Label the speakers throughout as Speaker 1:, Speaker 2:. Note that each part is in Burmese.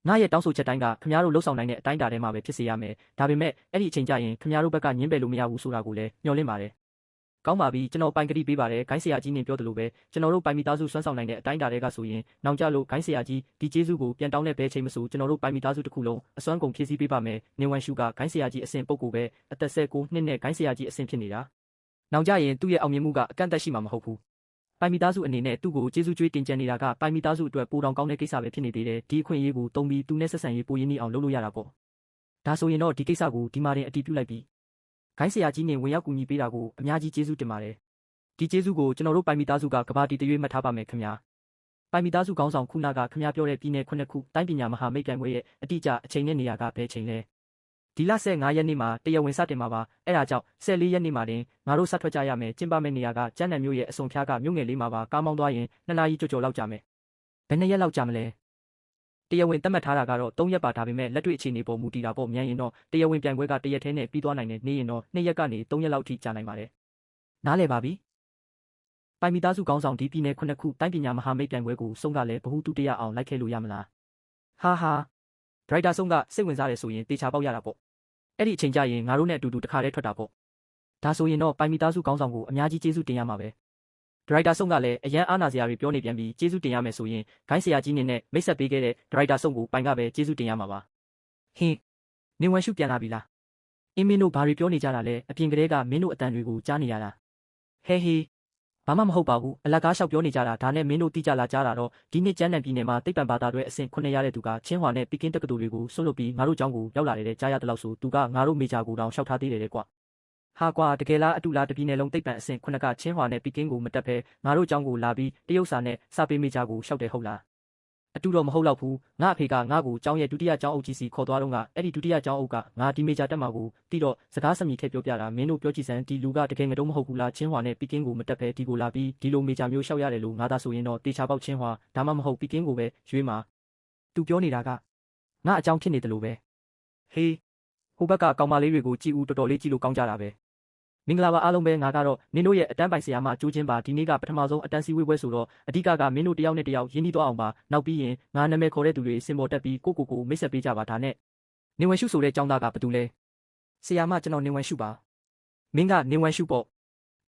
Speaker 1: ငါရဲ့တောင်းဆိုချက်တိုင်းကခင်ဗျားတို့လှုပ်ဆောင်နိုင်တဲ့အတိုင်းအတာထဲမှာပဲဖြစ်စေရမယ်ဒါပေမဲ့အဲ့ဒီအချိန်ကျရင်ခင်ဗျားတို့ဘက်ကညှင်းပယ်လို့မရဘူးဆိုတာကိုလည်းမျှော်လင့်ပါတယ်ကောင်းပါပြီကျွန်တော်ပိုင်ကတိပေးပါတယ်ဂိုင်းဆရာကြီးနေပြောသလိုပဲကျွန်တော်တို့ပိုင်မိသားစုစွမ်းဆောင်နိုင်တဲ့အတိုင်းအတာတွေကဆိုရင်နောင်ကြလို့ဂိုင်းဆရာကြီးဒီကျေးဇူးကိုပြန်တောင်းတဲ့ဘဲချိန်မဆိုကျွန်တော်တို့ပိုင်မိသားစုတစ်ခုလုံးအစွမ်းကုန်ဖြည့်ဆည်းပေးပါမယ်နေဝမ်ရှုကဂိုင်းဆရာကြီးအဆင့်ပုဂ္ဂိုလ်ပဲအသက်19နှစ်နဲ့ဂိုင်းဆရာကြီးအဆင့်ဖြစ်နေတာနောင်ကြရင်သူ့ရဲ့အောင်မြင်မှုကအကန့်အသတ်ရှိမှာမဟုတ်ဘူးပိုင်မိသားစုအနေနဲ့သူ့ကိုကျေးဇူးကျွေးတင်ကြံနေတာကပိုင်မိသားစုအတွက်ပိုတောင်ကောင်းတဲ့ကိစ္စပဲဖြစ်နေသေးတယ်ဒီအခွင့်အရေးကိုတုံးပြီးသူနဲ့ဆက်ဆံရေးပိုရင်းနှီးအောင်လုပ်လို့ရတာပေါ့ဒါဆိုရင်တော့ဒီကိစ္စကိုဒီမှာတင်အတည်ပြုလိုက်ပြီဂိုင်းဆရာကြီးနေဝင်ရောက်ကူညီပေးတာကိုအများကြီးကျေးဇူးတင်ပါတယ်ဒီကျေးဇူးကိုကျွန်တော်တို့ပိုင်မိသားစုကကဘာတီတရွေးမှတ်ထားပါမယ်ခင်ဗျာပိုင်မိသားစုခေါင်းဆောင်ခုနကခင်ဗျားပြောတဲ့ပြည်နယ်9ခုတိုင်းပညာမဟာမိတ်ပြိုင်ပွဲရဲ့အတိအကျအချိန်နဲ့နေရာကဘယ်ချိန်လဲဒီလ15ရက်နေ့မှာတရားဝင်စတင်မှာပါအဲ့ဒါကြောင့်14ရက်နေ့မှာတင်ငါတို့ဆက်ထွက်ကြရမယ်ကျင်းပမယ့်နေရာကကျန်းနံမြို့ရဲ့အစွန်ဖျားကမြို့ငယ်လေးမှာပါကားမောင်းသွားရင်2နာရီကျော်လောက်ကြာမယ်ဘယ်2ရက်လောက်ကြာမလဲတရားဝင်သတ်မှတ်ထားတာကတော့3ရက်ပါဒါပေမဲ့လက်တွေ့အခြေအနေပေါ်မူတည်တာပေါ့မြန်ရင်တော့တရားဝင်ပြိုင်ပွဲက1ရက်ထဲနဲ့ပြီးသွားနိုင်တယ်နေရင်တော့2ရက်ကနေ3ရက်လောက်ထိကြာနိုင်ပါတယ်နားလည်ပါပြီပိုင်မိသားစုခေါင်းဆောင်ဒီပြည်နယ်9ခုတိုင်းပညာမဟာမိတ်ပြိုင်ပွဲကိုစုံကလည်းဘ ഹു တုတရအောင်လိုက်ခဲလို့ရမလားဟာဒရိုက်တာစုံကစိတ်ဝင်စားတယ်ဆိုရင်တေချာပေါက်ရတာပေါ့အဲ့ဒီအချိန်ကျရင်ငါတို့နဲ့အတူတူတစ်ခါတည်းထွက်တာပေါ့ဒါဆိုရင်တော့ပိုင်မိသားစုခေါင်းဆောင်ကိုအများကြီးကျေးဇူးတင်ရမှာပဲဒရိုက်တာစုံကလည်းအရန်အားနာစရာတွေပြောနေပြန်ပြီးကျေးဇူးတင်ရမယ်ဆိုရင်ဂိုင်းဆရာကြီးနေနဲ့မိတ်ဆက်ပေးခဲ့တဲ့ဒရိုက်တာစုံကိုပိုင်ကပဲကျေးဇူးတင်ရမှာပါဟင်းနေဝမ်ရှုပြန်လာပြီလားအင်းမင်းတို့ဘာတွေပြောနေကြတာလဲအပြင်ကလေးကမင်းတို့အတန်တွေကိုကြားနေရတာဟေးဘာမှမဟုတ်ပါဘူးအလကားလျှောက်ပြောနေကြတာဒါနဲ့မင်းတို့တိကျလာကြတာတော့ဒီနှစ်ကျန်းနံပြည်နယ်မှာသိပ္ပံဘာသာတွေအဆင့်9ရတဲ့သူကချင်းဟွာနဲ့ပီကင်းတက္ကသိုလ်တွေကိုဆွတ်လွတ်ပြီးငါတို့ကျောင်းကိုရောက်လာတဲ့ကြားရတဲ့လောက်ဆိုသူကငါတို့မေဂျာကိုတောင်လျှောက်ထားသေးတယ်ကွာဟာကွာတကယ်လားအတူလားတပြည်နယ်လုံးသိပ္ပံအဆင့်9ကချင်းဟွာနဲ့ပီကင်းကိုမတက်ဖဲငါတို့ကျောင်းကိုလာပြီးတရုတ်စာနဲ့စာပေမေဂျာကိုလျှောက်တယ်ဟုတ်လားအတူတော့မဟုတ်တော့ဘူးငါအဖေကငါ့ကိုကျောင်းရဲ့ဒုတိယကျောင်းအုပ်ကြီးစီခေါ်သွားတော့ကအဲ့ဒီဒုတိယကျောင်းအုပ်ကငါဒီမေဂျာတက်မှာကိုတီးတော့စကားစမြည်ထည့်ပြောပြတာမင်းတို့ပြောကြည့်စမ်းဒီလူကတကယ်ငတုံးမဟုတ်ဘူးလားချင်းဟွာနဲ့ပီကင်းကိုမတက်ဖဲဒီကိုလာပြီးဒီလိုမေဂျာမျိုးလျှောက်ရတယ်လို့ငါသာဆိုရင်တော့တေချာပေါက်ချင်းဟွာဒါမှမဟုတ်ပီကင်းကိုပဲရွေးမှာသူပြောနေတာကငါအကြောင်းဖြစ်နေတယ်လို့ပဲဟေးဟိုဘက်ကကောင်မလေးတွေကိုကြည်ဦးတော်တော်လေးကြည့်လို့ကောင်းကြတာပဲမင်္ဂလာပါအားလုံးပဲငါကတော့နင်တို့ရဲ့အတန်းပိုင်ဆရာမကျိုးချင်းပါဒီနေ့ကပထမဆုံးအတန်းစည်းဝေးပွဲဆိုတော့အဓိကကမင်းတို့တယောက်နဲ့တယောက်ရင်းနှီးသွားအောင်ပါနောက်ပြီးရင်ငါနာမည်ခေါ်တဲ့သူတွေစင်ပေါ်တက်ပြီးကိုမိတ်ဆက်ပေးကြပါဒါနဲ့နေဝမ်ရှုဆိုတဲ့ចောင်းသားကဘာတူလဲဆရာမကျွန်တော်နေဝမ်ရှုပါမင်းကနေဝမ်ရှုပေါ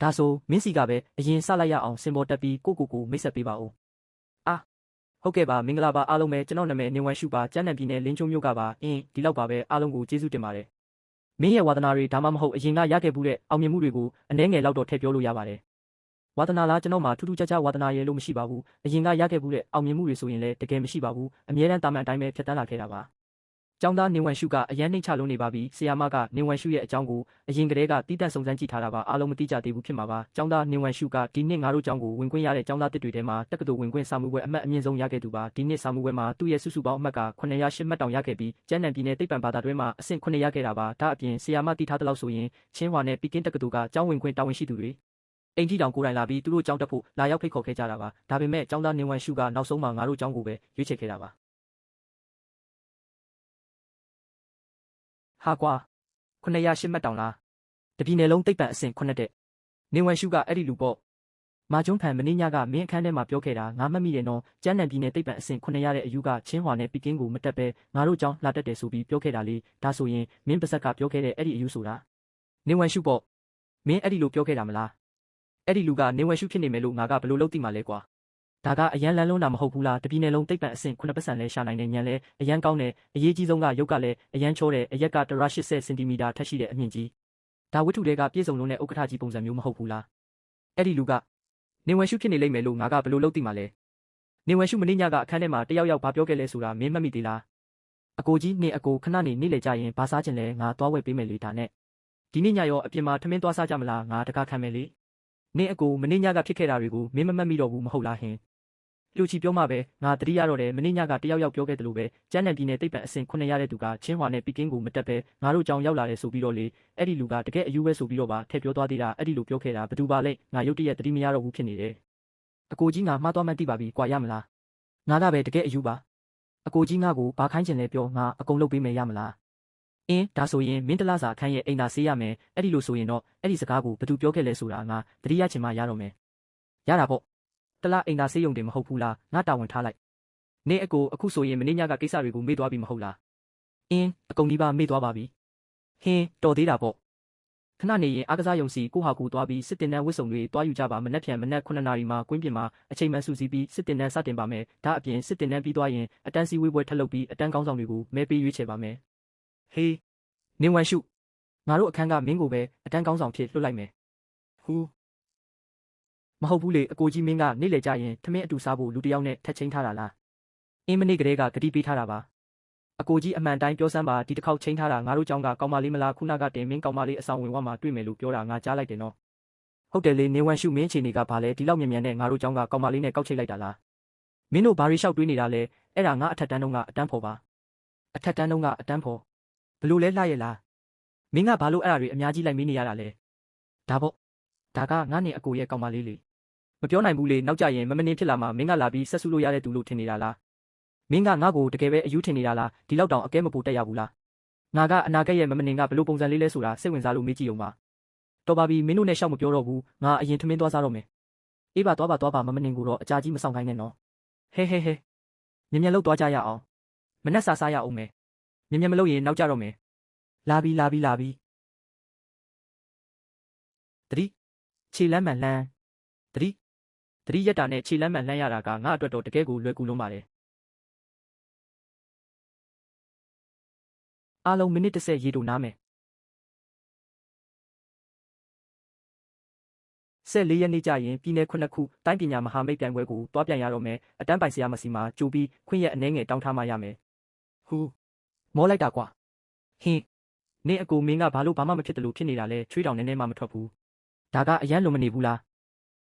Speaker 1: ့ဒါဆိုမင်းစီကပဲအရင်စလိုက်ရအောင်စင်ပေါ်တက်ပြီးကိုမိတ်ဆက်ပေးပါဦးဟုတ်ကဲ့ပါမင်္ဂလာပါအားလုံးပဲကျွန်တော်နာမည်နေဝမ်ရှုပါကျန်းနံပြည်နယ်လင်းချုံမြို့ကပါဒီလောက်ပါပဲအားလုံးကိုကျေးဇူးတင်ပါတယ်မင်းရဲ့ဝါသနာတွေဒါမှမဟုတ်အရင်ကရခဲ့ဘူးတဲ့အောင်မြင်မှုတွေကိုအနည်းငယ်လောက်တော့ထည့်ပြောလို့ရပါတယ်ဝါသနာလားကျွန်တော်မှထူးထူးခြားခြားဝါသနာရဲ့လို့မရှိပါဘူးအရင်ကရခဲ့ဘူးတဲ့အောင်မြင်မှုတွေဆိုရင်လည်းတကယ်မရှိပါဘူးအမြဲတမ်းတာမန်အတိုင်းပဲဖြတ်တန်းလာခဲ့တာပါကျောင်းသားနေဝမ်ရှုကအရန်နှိမ့်ချလုံးနေပါပြီဆရာမကနေဝမ်ရှုရဲ့အကြောင်းကိုအရင်ကတည်းကတီးတန့်စုံစမ်းကြည့်ထားတာပါအားလုံးမသိကြသေးဘူးဖြစ်မှာပါကျောင်းသားနေဝမ်ရှုကဒီနှစ်ငါတို့ကျောင်းကိုဝင်ခွင့်ရတဲ့ကျောင်းသားတစ်တွေထဲမှာတက္ကသိုလ်ဝင်ခွင့်စာမှုပွဲအမှတ်အမြင့်ဆုံးရခဲ့သူပါဒီနှစ်စာမှုပွဲမှာသူ့ရဲ့စုစုပေါင်းအမှတ်က908မှတ်တောင်ရခဲ့ပြီးကျန်းနံပြည်နယ်သိပ္ပံဘာသာတွဲမှာအဆင့်9ရခဲ့တာပါဒါအပြင်ဆရာမတီးထားတဲ့လောက်ဆိုရင်ချင်းဟွာနဲ့ပီကင်းတက္ကသိုလ်ကကျောင်းဝင်ခွင့်တာဝန်ရှိသူတွေအိမ်ကြီးတောင်ကိုယ်တိုင်လာပြီးသူတို့ကျောင်းတက်ဖို့လာရောက်ဖိတ်ခေါ်ခဲ့ကြတာပါဒါပေမဲ့ကျောင်းသားနေဝမ်ရှုကနောက်ဆုံးမှာငါတို့ကျောင်းကိုပဲရွေးချယ်ခဲ့တာပါဟာကွာ908မှတ်တောင်လားတပြည်နယ်လုံးသိပ္ပံအဆင့်9တဲ့နေဝမ်ရှုကအဲ့ဒီလူပေါ့မာကျွန်းဖန်မင်းညကမင်းအခန်းထဲမှာပြောခဲ့တာငါမှတ်မိတယ်နော်ကျန်းနံပြည်နယ်သိပ္ပံအဆင့်9ရတဲ့အယူကချင်းဟွာနဲ့ပီကင်းကိုမတက်ပဲငါတို့ကျောင်းလာတက်တယ်ဆိုပြီးပြောခဲ့တာလေဒါဆိုရင်မင်းပါဇက်ကပြောခဲ့တဲ့အဲ့ဒီအယူဆိုတာနေဝမ်ရှုပေါ့မင်းအဲ့ဒီလိုပြောခဲ့တာမလားအဲ့ဒီလူကနေဝမ်ရှုဖြစ်နေမယ်လို့ငါကဘယ်လိုလုပ်သိမှာလဲကွာဒါကအရန်လန်းလုံးတာမဟုတ်ဘူးလားတပြည်နယ်လုံးသိပ္ပံအဆင့်9ပတ်စံလဲရှာနိုင်တဲ့ညံလဲအရန်ကောင်းတယ်အရေးကြီးဆုံးကရုပ်ကလည်းအရန်ချောတယ်အရက်က180စင်တီမီတာထက်ရှိတဲ့အမြင့်ကြီးဒါဝတ္ထုတွေကပြည့်စုံလုံးတဲ့ဥက္ကဋ္ဌကြီးပုံစံမျိုးမဟုတ်ဘူးလားအဲ့ဒီလူကနေဝမ်ရှုဖြစ်နေလိမ့်မယ်လို့ငါကဘယ်လိုလုပ်သိမှာလဲနေဝမ်ရှုမနေ့ညကအခန်းထဲမှာတယောက်ဘာပြောခဲ့လဲဆိုတာမင်းမှတ်မိသေးလားအကိုကြီးနေအကိုခဏနေလေကြရင်ဘာစားချင်လဲငါသွားဝယ်ပေးမယ်လေဒါနဲ့ဒီနေ့ညရောအပြင်မှာထမင်းသွားစားကြမလားငါတကားခံမယ်လေနေအကိုမနေ့ညကဖြစ်ခဲ့တာတွေကိုမင်းမမှတ်မိတော့ဘူးမဟုတ်လားဟင်လူချီပြောမှပဲငါတတိယတော့တယ်မနေ့ညကတယောက်ပြောခဲ့တယ်လို့ပဲကျန်းနံပြည်နယ်သိပ္ပံအဆင့်9ရတဲ့သူကချင်းဟွာနဲ့ပီကင်းကိုမတက်ပဲငါတို့ကြောင်ရောက်လာတယ်ဆိုပြီးတော့လေအဲ့ဒီလူကတကယ်အယူပဲဆိုပြီးတော့ပါထည့်ပြောသွားသေးတာအဲ့ဒီလိုပြောခဲ့တာဘယ်သူပါလဲငါရုတ်တရက်တတိမရတော့ဘူးဖြစ်နေတယ်အကိုကြီးငါမှားသွားမှန်းသိပါပြီကွာရမလားငါကပဲတကယ်အယူပါအကိုကြီးငါ့ကိုဘာခိုင်းချင်လဲပြောငါအကုန်လုပ်ပေးမယ်ရမလားဒါဆိုရင်မင်းတလားစာအခန်းရဲ့အိမ်သာဆေးရမယ်အဲ့ဒီလိုဆိုရင်တော့အဲ့ဒီစကားကိုဘယ်သူပြောခဲ့လဲဆိုတာငါတတိယချင်မှရတော့မယ်ရတာပေါ့တလားအိမ်သာဆေးရုံတင်မဟုတ်ဘူးလားငါတာဝန်ထားလိုက် နေအကိုအခုဆိုရင်မင်းညကကိစ္စတွေကိုမေ့သွားပြီမဟုတ်လားအင်းအကုန်ဒီပါမေ့သွားပါပြီဟင်းတော်သေးတာပေါ့ခဏနေရင်အားကစားယုံစီကိုဟာကိုသွားပြီးစစ်တင်တန်းဝစ်စုံတွေတွားယူကြပါမနက်ဖြန်မနက်9နာရီမှာကွင်းပြင်မှာအချိန်မှန်စုစည်းပြီးစစ်တင်တန်းစတင်ပါမယ်ဒါအပြင်စစ်တင်တန်းပြီးသွားရင်အတန်းစီဝေးပွဲထပ်လုပ်ပြီးအတန်းကောင်းဆောင်တွေကိုမဲပေးရွေးချယ်ပါမယ်ဟေးနေဝမ်ရှုငါတို့အခန်းကမင်းကိုပဲအတန်းကောင်းဆောင်ဖြစ်လွှတ်လိုက်မယ်ဟူးမဟုတ်ဘူးလေအကိုကြီးမင်းကနေ့လေကြရင်ထမင်းအတူစားဖို့လူတယောက်နဲ့ထက်ချင်းထားတာလားအင်းမနေ့ကလေးကဂတိပေးထားတာပါအကိုကြီးအမှန်တိုင်းပြောစမ်းပါဒီတစ်ခေါက်ချင်းထားတာငါတို့ကြောင့်ကကောင်မလေးမလားခုနကတင်မင်းကောင်မလေးအဆောင်ဝင်ဝမှာတွေ့မယ်လို့ပြောတာငါကြားလိုက်တယ်နော်ဟုတ်တယ်လေနေဝမ်ရှုမင်းအခြေအနေကဘာလဲဒီလောက်မြန်မြန်နဲ့ငါတို့ကြောင့်ကကောင်မလေးနဲ့ကောက်ချိတ်လိုက်တာလားမင်းတို့ဘာရီလျှောက်တွေးနေတာလဲအဲ့ဒါငါအထက်တန်းတုန်းကအတန်းဖော်ပါအထက်တန်းတုန်းကအတန်းဖော်ဘလို့လဲလှရဲ့လားမင်းကဘာလို့အဲ့ဒါတွေအများကြီးလိုက်မေးနေရတာလဲဒါပေါ့ဒါကငါနဲ့အကိုရဲ့ကောင်မလေးလေမပြောနိုင်ဘူးလေနောက်ကြရင်မမနေဖြစ်လာမှမင်းကလာပြီးဆက်ဆူလို့ရတဲ့သူလို့ထင်နေတာလားမင်းကငါ့ကိုတကယ်ပဲအယူထင်နေတာလားဒီလောက်တောင်အကဲမပိုတက်ရဘူးလားငါကအနာဂတ်ရဲ့မမနေကဘလို့ပုံစံလေးလဲဆိုတာစိတ်ဝင်စားလို့မေးကြည့်အောင်ပါတော်ပါပြီမင်းတို့နဲ့ရှောက်မပြောတော့ဘူးငါအရင်ထမင်းသွားစားတော့မယ်အေးပါသွားပါမမနေကိုတော့အကြာကြီးမဆောင်ခိုင်းနဲ့နော်ဟဲမြင်လောက်သွားကြရအောင်မနှက်စားစားရအောင်မယ်မြင်မလို့ရင်နောက်ကြတော့မယ်လာပြီတတိခြေလမ်းမှန်လှမ်းတတိရက်တာနဲ့ခြေလမ်းမှန်လှမ်းရတာကငါအတွက်တော့တကယ်ကိုလွယ်ကူလုံးပါတယ်အားလုံးမိနစ်30ရေတိုနားမယ်14ရက်နေ့ကျရင်ပြည်နယ်9ခုတိုင်းပညာမဟာမိတ်ပြိုင်ပွဲကိုတွားပြန်ရတော့မယ်အတန်းပိုင်ဆရာမစီမှာကြိုပြီးခွင့်ရက်အနှဲငယ်တောင်းထားမှရမယ်ဟူးမောလိုက်တာကွာဟင်းနေအကိုမင်းကဘာလို့ဘာမှမဖြစ်တယ်လို့ဖြစ်နေတာလဲချွေးတောင်နည်းနည်းမှမထွက်ဘူးဒါကအရန်လုံမနေဘူးလာ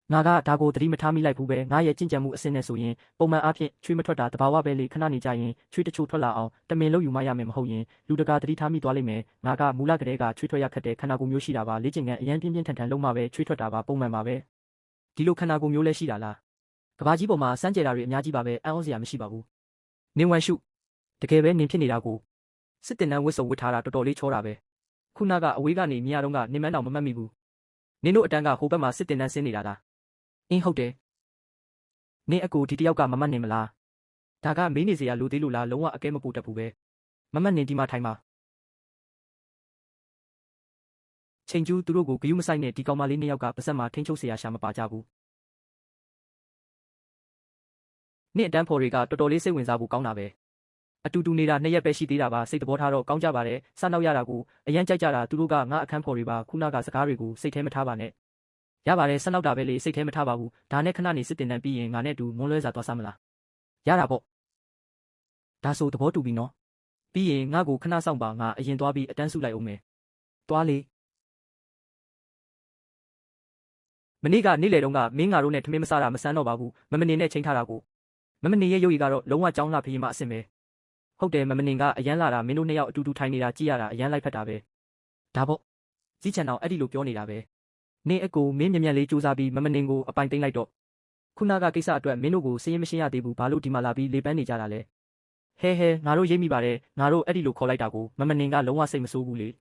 Speaker 1: းငါကဒါကိုသတိမထားမိလိုက်ဘူးပဲငါရဲ့ကြင်ကြံမှုအစင်းနဲ့ဆိုရင်ပုံမှန်အားဖြင့်ချွေးမထွက်တာတဘာဝပဲလေခဏနေကြရင်ချွေးတချို့ထွက်လာအောင်တမင်လို့ယူမရမယ်မဟုတ်ရင်လူတကာသတိထားမိသွားလိမ့်မယ်ငါကမူလကတည်းကချွေးထွက်ရခက်တဲ့ခန္ဓာကိုယ်မျိုးရှိတာပါလေ့ကျင့်ခန်းအရန်ပြင်းထန်လုံးမှပဲချွေးထွက်တာပါပုံမှန်ပါပဲဒီလိုခန္ဓာကိုယ်မျိုးလဲရှိတာလားကဘာကြီးပေါ်မှာစမ်းကြဲတာတွေအများကြီးပါပဲအံ့ဩစရာမရှိပါဘူးနင်ဝမ်ရှုတကယ်ပဲနင်ဖြစ်နေတာကိုစစ်တင်တန်းဝစ်စုံဝစ်ထားတာတော်တော်လေးချောတာပဲခုနကအဝေးကနေမြင်ရတော့ကနင်မန်းတောင်မမှတ်မိဘူးနင်တို့အတန်းကဟိုဘက်မှာစစ်တင်တန်းဆင်းနေတာလားအင်းဟုတ်တယ်နင်အကိုဒီတယောက်ကမမှတ်နေမလားဒါကမေးနေစရာလိုသေးလို့လားလုံးဝအကဲမပိုတတ်ဘူးပဲမမှတ်နေဒီမှာထိုင်ပါချိန်ကျူးသူတို့ကိုဂယုမဆိုင်နဲ့ဒီကောင်မလေးနှစ်ယောက်ကပါဆက်မှာထိန်းချုပ်เสียရရှာမပါကြဘူးနင့်အတန်းဖော်တွေကတော်တော်လေးစိတ်ဝင်စားဖို့ကောင်းတာပဲအတူတူနေတာ2ရက်ပဲရှိသေးတာပါစိတ်သဘောထားတော့ကောင်းကြပါတယ်စနောက်ရတာကိုအရန်ကြိုက်ကြတာသူတို့ကငါအခန်းဖော်တွေပါခုနကစကားတွေကိုစိတ်ထဲမထားပါနဲ့ရပါတယ်စနောက်တာပဲလေစိတ်ထဲမထားပါဘူးဒါနဲ့ခဏနေစစ်တင်တန်းပြီးရင်ငါနဲ့တူမွန်းလွဲစာသွားစားမလားရတာပေါ့ဒါဆိုသဘောတူပြီနော်ပြီးရင်ငါ့ကိုခဏဆောင်ပါငါအရင်သွားပြီးအတန်းစုလိုက်အောင်မယ်သွားလေမနေ့ကနေ့လေတုန်းကမင်းငါတို့နဲ့ထမင်းမစားတာမဆန်းတော့ပါဘူးမမနေနဲ့ချိန်ထားတာကိုမမနေရဲ့ရုပ်ရည်ကတော့လုံးဝကြောင်းလာဖေးမှအဆင်ပဲဟုတ်တယ်မမနေကအရန်လာတာမင်းတို့နှစ်ယောက်အတူတူထိုင်နေတာကြည့်ရတာအရန်လိုက်ဖက်တာပဲဒါပေါ့ကြီးချန်အောင်အဲ့ဒီလိုပြောနေတာပဲနေအကိုမင်းမြန်လေးစူးစမ်းပြီးမမနေကိုအပိုင်သိမ့်လိုက်တော့ခုနကကိစ္စအတွက်မင်းတို့ကိုစည်ရင်မရှင်းရသေးဘူးဘာလို့ဒီမှာလာပြီးလေပန်းနေကြတာလဲဟဲငါတို့ရိပ်မိပါတယ်ငါတို့အဲ့ဒီလိုခေါ်လိုက်တာကိုမမနေကလုံးဝစိတ်မဆိုးဘူးလေ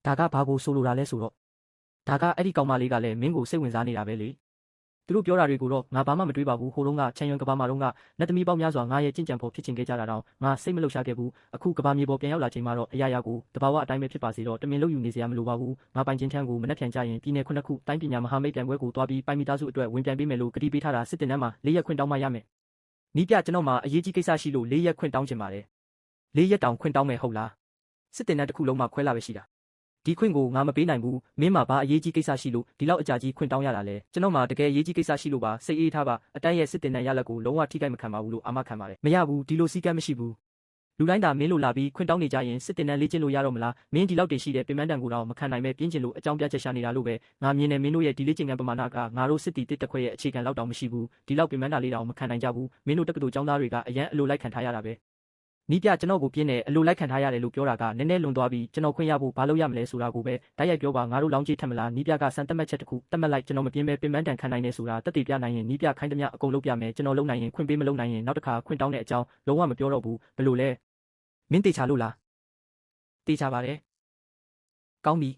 Speaker 1: ဒါကဘာကိုဆိုလိုတာလဲဆိုတော့ဒါကအဲ့ဒီကောင်မလေးကလည်းမင်းကိုစိတ်ဝင်စားနေတာပဲလေသူတို့ပြောတာတွေကိုတော့ငါဘာမှမတွေးပါဘူးဟိုတုန်းကချန်ရွန်ကဘာမှာတုန်းကနတ်သမီးပေါင်းများစွာငါရဲ့ကြင်ကြံဖို့ဖြစ်ချင်ခဲ့ကြတာတော့ငါစိတ်မလှုပ်ရှားခဲ့ဘူးအခုကဘာမြေပေါ်ပြန်ရောက်လာချိန်မှာတော့အရာရာကိုတဘာဝအတိုင်းပဲဖြစ်ပါစေတော့တမင်လို့ယူနေစရာမလိုပါဘူးငါပိုင်ချင်းထန်းကိုမနှက်ဖြန်ကြရင်ပြည်နယ်9ခုတိုင်းပညာမဟာမိတ်ပြိုင်ပွဲကိုတွားပြီးပိုင်မီသားစုအတွက်ဝင်ပြိုင်ပေးမယ်လို့ကတိပေးထားတာစစ်တင်တန်းမှာ4ရက်ခွင့်တောင်းမှရမယ်နီးပြကျွန်တော်မှာအရေးကြီးကိစ္စရှိလို့4ရက်ခွင့်တောင်းချင်ပါတယ်4ရက်တောင်ခွင့်တောင်းမယ်ဟုတ်လားစစ်တင်တန်းတစ်ခုလုံးမှာခွဲလာပဲရှိတာဒီခွင့်ကိုငါမပေးနိုင်ဘူးမင်းမှာဘာအရေးကြီးကိစ္စရှိလို့ဒီလောက်အကြာကြီးခွင့်တောင်းရတာလဲကျွန်တော်မှာတကယ်အရေးကြီးကိစ္စရှိလို့ပါစိတ်အေးထားပါအတန်းရဲ့စစ်တင်တန်းရလက်ကိုလုံးဝထိခိုက်မခံပါဘူးလို့အာမခံပါတယ်မရဘူးဒီလိုစည်းကမ်းမရှိဘူးလူတိုင်းသာမင်းလိုလာပြီးခွင့်တောင်းနေကြရင်စစ်တင်တန်းလေ့ကျင့်လို့ရတော့မလားမင်းဒီလောက်တင်ရှိတဲ့ပင်ပန်းတန်ကိုတော့မခံနိုင်ပဲပြင်းကျင်လို့အကြောင်းပြချက်ရှာနေတာလို့ပဲငါမြင်နေမင်းတို့ရဲ့ဒီလေ့ကျင့်ခန်းပမာဏကငါတို့စစ်တီတစ်ခွဲရဲ့အခြေခံလောက်တောင်မရှိဘူးဒီလောက်ပင်ပန်းတာလေးတောင်မခံနိုင်ကြဘူးမင်းတို့တက္ကသိုလ်ကျောင်းသားတွေကအရန်အလိုလိုက်ခံထားရတာပဲနီးပြကျွန်တော်ကိုပြင်းတယ်အလိုလိုက်ခံထားရတယ်လို့ပြောတာကနည်းနည်းလွန်သွားပြီးကျွန်တော်ခွင့်ရဖို့ဘာလို့ရမလဲဆိုတာကိုပဲတိုက်ရိုက်ပြောပါငါတို့လောင်းကြီးထက်မလားနီးပြကစံတက်မှတ်ချက်တစ်ခုတက်မှတ်လိုက်ကျွန်တော်မပြင်းပဲပင်ပန်းတန်ခံနိုင်နေဆိုတာတက်တည်ပြနိုင်ရင်နီးပြခိုင်းသမျှအကုန်လုပ်ပြမယ်ကျွန်တော်လုပ်နိုင်ရင်ခွင့်ပေးမလုပ်နိုင်ရင်နောက်တစ်ခါခွင့်တောင်းတဲ့အကြောင်းလုံးဝမပြောတော့ဘူးဘယ်လိုလဲမင်းတေချာလို့လားတေချာပါတယ်ကောင်းပြီ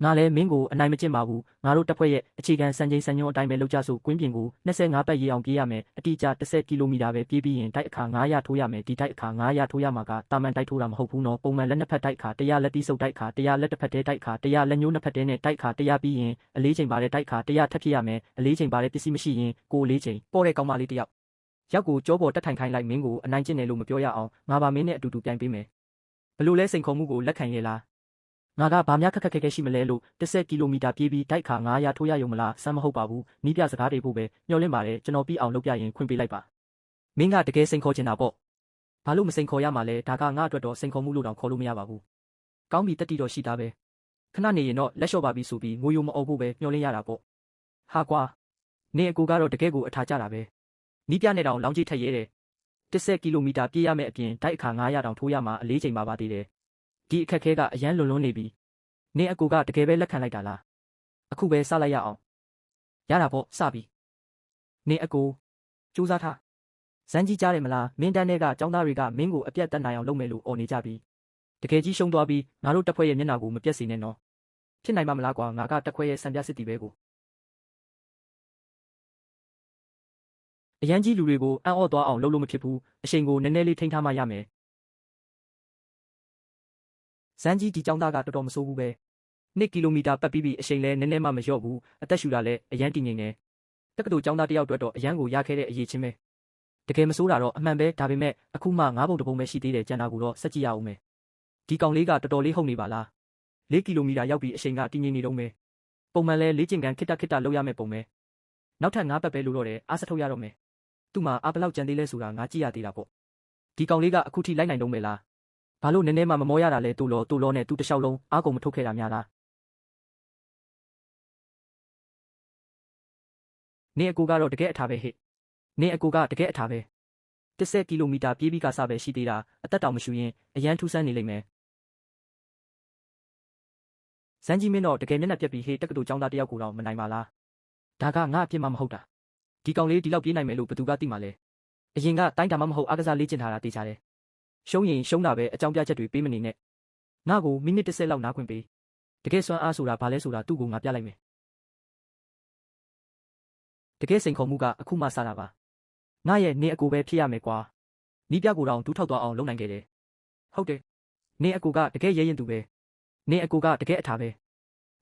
Speaker 1: ငါလည်းမင်းကိုအနိုင်မကျင့်ပါဘူးငါတို့တပ်ဖွဲ့ရဲ့အခြေခံစံချိန်စံညွှန်းအတိုင်းပဲလုပ်ကြစို့ကွင်းပြင်ကို25ပတ်ရေအောင်ပြေးရမယ်အတိအကျ10ကီလိုမီတာပဲပြေးပြီးရင်တိုက်အခါ900ထိုးရမယ်ဒီတိုက်အခါ900ထိုးရမှာကတာမန်တိုက်ထိုးတာမဟုတ်ဘူးနော်ပုံမှန်လက်နှစ်ဖက်တိုက်အခါ100လက်တီးစုပ်တိုက်အခါ100လက်တစ်ဖက်တည်းတိုက်အခါ100လက်ညှိုးနှစ်ဖက်တည်းနဲ့တိုက်အခါ100ပြီးရင်အလေးချိန်ပါတဲ့တိုက်အခါ100ထပ်ဖြစ်ရမယ်အလေးချိန်ပါတဲ့ပစ္စည်းမရှိရင်ကိုအလေးချိန်ပေါ်တဲ့ကောင်းမလေးတစ်ယောက်ရောက်ကိုကြောပေါ်တက်ထိုင်ခိုင်းလိုက်မင်းကိုအနိုင်ကျင့်တယ်လို့မပြောရအောင်ငါပါမင်းနဲ့အတူတူပြိုင်ပေးမယ်ဘလို့လဲစိန်ခေါ်မှုကိုလက်ခံရဲ့လားငါကဘာများခက်ခက်ခဲခဲရှိမလဲလို့10ကီလိုမီတာပြေးပြီးတိုက်ခါ900ထိုးရရုံမလားစမ်းမဟုတ်ပါဘူးနီးပြစကားတွေဖို့ပဲညှော်လင့်ပါတယ်ကျွန်တော်ပြီးအောင်လုပ်ပြရင်ခွင့်ပေးလိုက်ပါမင်းကတကယ်စိန်ခေါ်ချင်တာပေါ့ဘာလို့မစိန်ခေါ်ရမှာလဲဒါကငါအတွက်တော့စိန်ခေါ်မှုလို့တောင်ခေါ်လို့မရပါဘူးကောင်းပြီတက်တီတော့ရှိတာပဲခဏနေရင်တော့လက်လျှော့ပါပြီဆိုပြီးငိုယုံမအောင်ဖို့ပဲညှော်လင့်ရတာပေါ့ဟာကွာနေအကူကတော့တကယ်ကိုအထာကျတာပဲနီးပြနဲ့တောင်လောင်းကြီးထက်ရဲတယ်10ကီလိုမီတာပြေးရမယ့်အပြင်တိုက်အခါ900တောင်ထိုးရမှာအလေးချိန်ပါသေးတယ်ဒီအခက်ခဲကအရန်လွန်နေပြီနင်းအကူကတကယ်ပဲလက်ခံလိုက်တာလားအခုပဲစလိုက်ရအောင်ရတာပေါ့စပြီနင်းအကူစူးစမ်းထားဇန်ကြီးကြားတယ်မလားမင်းတန်းတွေကចောင်းသားတွေကမင်းကိုအပြတ်တက်နိုင်အောင်လုပ်မယ်လို့អော်နေကြပြီတကယ်ကြီးရှုံးသွားပြီးငါတို့တပ်ဖွဲ့ရဲ့မျက်နှာကိုမပြတ်စေနဲ့နော်ဖြစ်နိုင်ပါမလားကွာငါကတပ်ဖွဲ့ရဲ့စံပြစစ်တီပဲကိုအရန်ကြီးလူတွေကိုအံ့ဩသွားအောင်လုပ်လို့မဖြစ်ဘူးအချိန်ကိုနည်းနည်းလေးထိန်းထားမှရမယ်ဇန်ကြီးဒီចောင်းသားကတော်တော်မဆိုးဘူးပဲ2ကီလိုမီတာပတ်ပြီးအချိန်လဲနည်းနည်းမှမလျော့ဘူးအသက်ရှူတာလဲအရန်တည်ငြိမ်နေတက္ကသိုလ်ចောင်းသားတယောက်အတွက်တော့အရန်ကိုရခဲ့တဲ့အရေးချင်းပဲတကယ်မဆိုးတာတော့အမှန်ပဲဒါပေမဲ့အခုမှ9ပုံတပုံပဲရှိသေးတယ်ကျန်တာကိုတော့စက်ကြည့်ရအောင်မယ်ဒီကောင်လေးကတော်တော်လေးဟုတ်နေပါလား4ကီလိုမီတာရောက်ပြီးအချိန်ကတည်ငြိမ်နေတော့မယ်ပုံမှန်လဲလေ့ကျင့်ခန်းခစ်တာလောက်ရမယ်ပုံပဲနောက်ထပ်9ပတ်ပဲလို့တော့တယ်အားစထုတ်ရတော့မယ်သူ့မှာအားဘလောက်ကြံသေးလဲဆိုတာငါကြည့်ရသေးတာပေါ့ဒီကောင်လေးကအခုထိလိုက်နိုင်တော့မယ်လားဘာလို့နည်းနည်းမှမမောရတာလဲတူလောနဲ့သူ့တစ်လျှောက်လုံးအားကုန်မထုတ်ခဲ့တာများလားနေအကူကတော့တကယ်အထာပဲဟဲ့နေအကူကတကယ်အထာပဲ10ကီလိုမီတာပြေးပြီးကစားပဲရှိသေးတာအသက်တောင်မရှူရင်အရန်ထူးဆန်းနေလိမ့်မယ်ဇန်ကြီးမင်းတော့တကယ်မျက်နှာပြက်ပြီးဟေးတက္ကသိုလ်ကျောင်းသားတယောက်ကိုတော့မနိုင်ပါလားဒါကငါအပြစ်မှမဟုတ်တာဒီကောင်လေးဒီလောက်ပြေးနိုင်မယ်လို့ဘယ်သူကသိမှာလဲအရင်ကတိုင်းတာမှမဟုတ်အားကစားလေ့ကျင့်ထားတာသိချတယ်ရှုံးရင်ရှုံးတာပဲအကြောင်းပြချက်တွေပေးမနေနဲ့ငါ့ကိုမိနစ်30လောက်နားခွင့်ပေးတကယ်စွမ်းအားဆိုတာဘာလဲဆိုတာသူ့ကိုငါပြလိုက်မယ်တကယ်စိန်ခေါ်မှုကအခုမှစတာပါငါရဲ့နေအကူပဲဖြစ်ရမယ်ကွာနီးပြကိုတောင်ဒူးထောက်သွားအောင်လုပ်နိုင်ခဲ့တယ်ဟုတ်တယ်နေအကူကတကယ်ရဲရင်သူပဲနေအကူကတကယ်အထာပဲ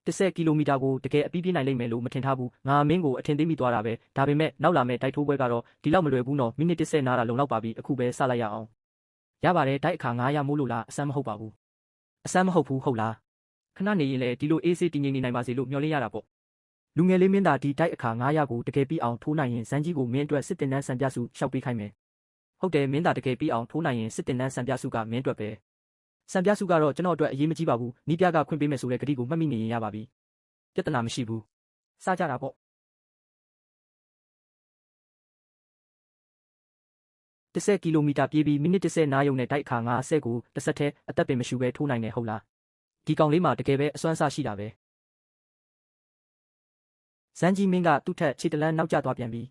Speaker 1: 10ကီလိုမီတာကိုတကယ်အပြီးပြေးနိုင်လိမ့်မယ်လို့မထင်ထားဘူးငါမင်းကိုအထင်သေးမိသွားတာပဲဒါပေမဲ့နောက်လာမယ့်တိုက်ထိုးပွဲကတော့ဒီလောက်မလွယ်ဘူးနော်မိနစ်30နားတာလုံလောက်ပါပြီအခုပဲစလိုက်ရအောင်ရပါတယ်တိုက်အခါ900မိုးလို့လားအစမ်းမဟုတ်ပါဘူးအစမ်းမဟုတ်ဘူးဟုတ်လားခဏနေရင်လေဒီလိုအေးဆေးတည်ငြိမ်နေနိုင်ပါစေလို့မျှော်လင့်ရတာပေါ့လူငယ်လေးမင်းသားဒီတိုက်အခါ900ကိုတကယ်ပြီးအောင်ထိုးနိုင်ရင်ဇန်ကြီးကိုမင်းအတွက်စစ်တင်တန်းစံပြစုရှောက်ပေးခိုင်းမယ်ဟုတ်တယ်မင်းသားတကယ်ပြီးအောင်ထိုးနိုင်ရင်စစ်တင်တန်းစံပြစုကမင်းအတွက်ပဲစံပြစုကတော့ကျွန်တော်အတွက်အရေးမကြီးပါဘူးနီးပြကခွင့်ပေးမယ်ဆိုတဲ့ကတိကိုမှတ်မိနေရင်ရပါပြီပြဿနာမရှိဘူးစကြတာပေါ့10ကီလိုမီတာပြေးပြီးမိနစ်30နားရုံနဲ့တိုက်အခါ90ကိုတစ်ဆက်တည်းအသက်ပင်မရှူပဲထိုးနိုင်တယ်ဟုတ်လားဒီကောင်လေးမှာတကယ်ပဲအစွမ်းစားရှိတာပဲဇန်ကြီးမင်းကသူ့ထက်ခြေတလန်းနောက်ကျသွားပြန်ပြီ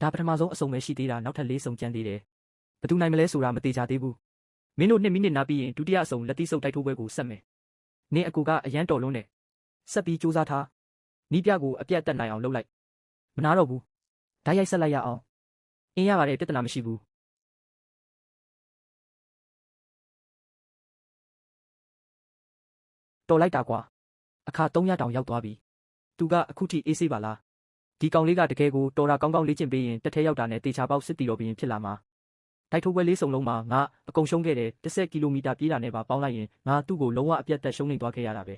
Speaker 1: ဒါပထမဆုံးအစုံပဲရှိသေးတာနောက်ထပ်4စုံကျန်သေးတယ်ဘယ်သူနိုင်မလဲဆိုတာမသေးချာသေးဘူးမင်းတို့2မိနစ်နားပြီးရင်ဒုတိယအစုံလက်တီးစုပ်တိုက်ထိုးပွဲကိုဆက်မယ်နင်းအကူကအရန်တော်လွန်းတယ်ဆက်ပြီးစူးစမ်းထားနီးပြကိုအပြတ်တက်နိုင်အောင်လုပ်လိုက်မနာတော့ဘူးဓာတ်ရိုက်ဆက်လိုက်ရအောင်အင်းရပါတယ်ပြဿနာမရှိဘူးတော်လိုက်တာကွာအခါ300တောင်ရောက်သွားပြီသူကအခုထိအေးဆေးပါလားဒီကောင်လေးကတကယ်ကိုတော်တာကောင်းကောင်းလေ့ကျင့်ပေးရင်တက်ထဲရောက်တာနဲ့တေချာပေါက်စစ်တီတော်ဘင်းဖြစ်လာမှာတိုက်ထိုးပွဲ4စုံလုံးမှာငါအကုန်ရှုံးခဲ့တယ်10ကီလိုမီတာပြေးတာနဲ့ပါပေါင်းလိုက်ရင်ငါသူ့ကိုလုံးဝအပြတ်တက်ရှုံးနေသွားခဲ့ရတာပဲ